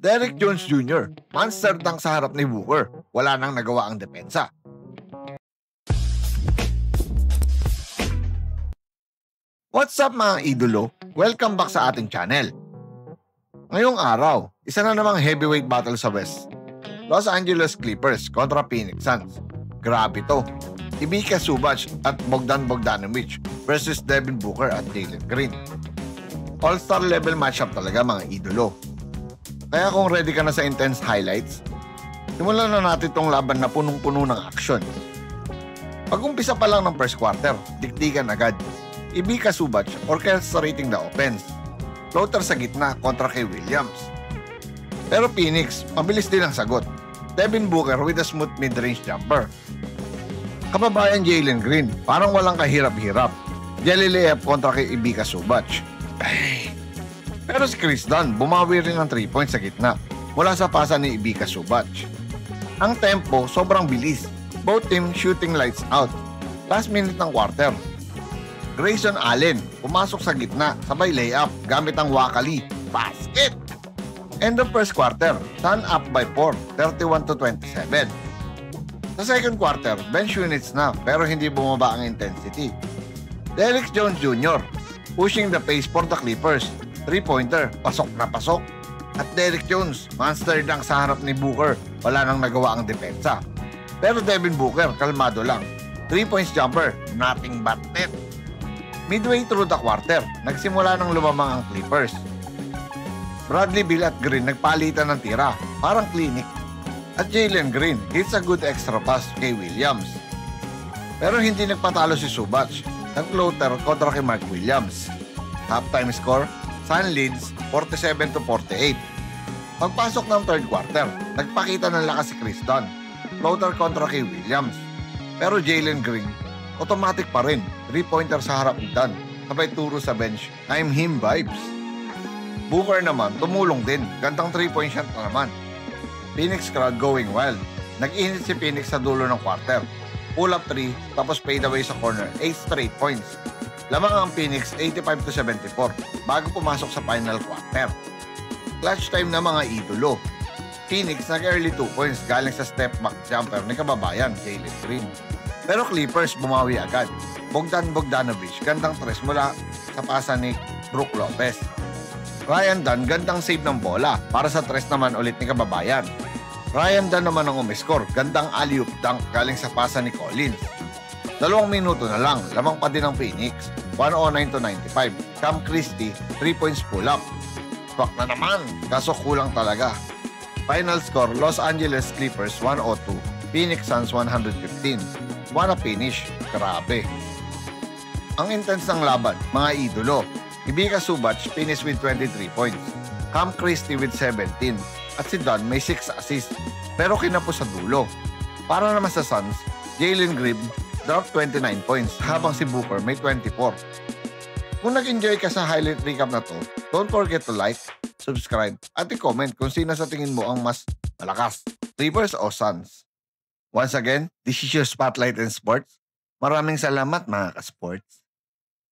Derrick Jones Jr., monster dunk sa harap ni Booker. Wala nang nagawa ang depensa. What's up mga idolo? Welcome back sa ating channel. Ngayong araw, isa na namang heavyweight battle sa West. Los Angeles Clippers kontra Phoenix Suns. Grabe to. Ivica Zubac at Bogdan Bogdanovic versus Devin Booker at Jalen Green. All-star level matchup talaga mga idolo. Kaya kung ready ka na sa intense highlights, simulan na natin itong laban na punong-puno ng aksyon. Pag-umpisa pa lang ng first quarter, dikdikan agad. Ivica Zubac orchestrating the offense. Floater sa gitna kontra kay Williams. Pero Phoenix, mabilis din ang sagot. Devin Booker with a smooth mid-range jumper. Kababayan Jalen Green, parang walang kahirap-hirap. Jelly layup kontra kay Ivica Zubac. Pero si Chris Dunn, bumawi rin ng 3 points sa gitna mula sa pasa ni Ivica Zubac. Ang tempo, sobrang bilis. Both teams shooting lights out. Last minute ng quarter. Grayson Allen, pumasok sa gitna, sabay layup gamit ang Wakali. Basket! End of first quarter, Sun up by 4, 31-27. Sa second quarter, bench units na pero hindi bumaba ang intensity. Derrick Jones Jr. pushing the pace for the Clippers. 3-pointer, pasok na pasok. At Derrick Jones, monster dunk sa harap ni Booker, wala nang nagawa ang depensa. Pero Devin Booker, kalmado lang. 3 points jumper, nothing but net. Midway through the quarter, nagsimula ng lumamang ang Clippers. Bradley Beal at Green nagpalitan ng tira, parang clinic. At Jalen Green hits a good extra pass kay Williams. Pero hindi nagpatalo si Zubac, nag-floater kontra kay Mark Williams. Halftime score, Sun leads 47-48. Pagpasok ng third quarter, nagpakita ng lakas si Chris Dunn. Floater kontra kay Williams. Pero Jalen Green, automatic pa rin. 3-pointer sa harap ni Dunn. Sabay turo sa bench, I'm him vibes. Booker naman, tumulong din. Gandang 3-point shot na naman. Phoenix crowd going wild. Nag-init si Phoenix sa dulo ng quarter. Pull up 3, tapos fade away sa corner. 8 straight points. Lamang ang Phoenix 85-74 bago pumasok sa final quarter. Clutch time na mga idolo. Phoenix nag-early 2 points galing sa step back jumper ni kababayan Jalen Green. Pero Clippers bumawi agad. Bogdan Bogdanovic gandang tres mula sa pasa ni Brook Lopez. Ryan Dunn gandang save ng bola para sa tres naman ulit ni kababayan. Ryan Dunn naman ang umiscore, gandang alley-oop dunk galing sa pasa ni Collins. 2 minuto na lang, lamang pa din ang Phoenix. 109-95. Cam Christie, 3 points pull-up. Swak na naman, kaso kulang talaga. Final score, Los Angeles Clippers 102, Phoenix Suns 115. Wanna finish, grabe. Ang intense ng laban, mga idolo. Ivica Zubac finish with 23 points. Cam Christie with 17. At si Dunn may 6 assists. Pero kinapos sa dulo. Para naman sa Suns, Jalen Green drop 29 points habang si Booker may 24. Kung nag-enjoy ka sa highlight recap na to, don't forget to like, subscribe, at i-comment kung sino sa tingin mo ang mas malakas, Clippers o Suns. Once again, this is your Spotlight in Sports. Maraming salamat mga ka-sports.